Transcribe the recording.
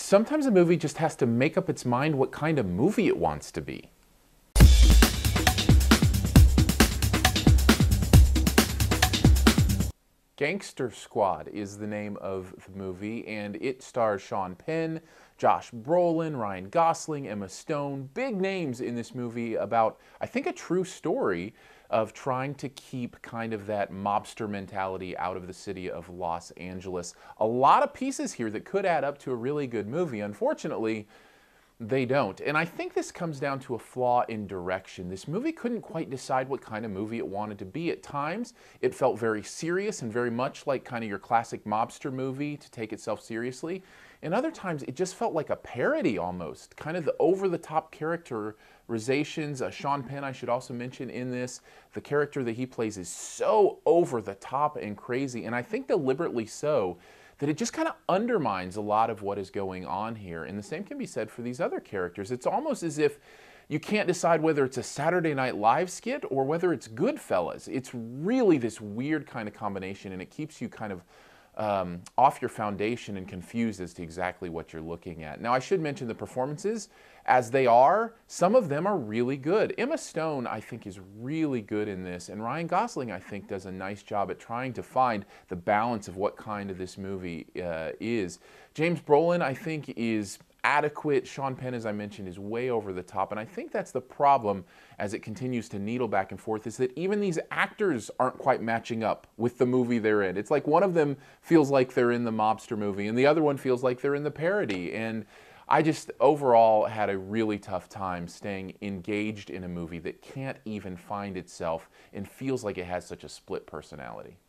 Sometimes a movie just has to make up its mind what kind of movie it wants to be. Gangster Squad is the name of the movie, and it stars Sean Penn, Josh Brolin, Ryan Gosling, Emma Stone. Big names in this movie about, I think, a true story of trying to keep kind of that mobster mentality out of the city of Los Angeles. A lot of pieces here that could add up to a really good movie. Unfortunately, they don't. And I think this comes down to a flaw in direction. This movie couldn't quite decide what kind of movie it wanted to be. At times, it felt very serious and very much like kind of your classic mobster movie to take itself seriously. And other times, it just felt like a parody almost. Kind of the over-the-top characterizations. Sean Penn, I should also mention in this, the character that he plays is so over-the-top and crazy, and I think deliberately so, that it just kind of undermines a lot of what is going on here. And the same can be said for these other characters. It's almost as if you can't decide whether it's a Saturday Night Live skit or whether it's Goodfellas. It's really this weird kind of combination, and it keeps you kind of off your foundation and confused as to exactly what you're looking at. Now, I should mention the performances. As they are, some of them are really good. Emma Stone, I think, is really good in this, and Ryan Gosling, I think, does a nice job at trying to find the balance of what kind of this movie is. James Brolin, I think, is adequate. Sean Penn, as I mentioned, is way over the top, and I think that's the problem as it continues to needle back and forth, is that even these actors aren't quite matching up with the movie they're in. It's like one of them feels like they're in the mobster movie, and the other one feels like they're in the parody, and I just overall had a really tough time staying engaged in a movie that can't even find itself and feels like it has such a split personality.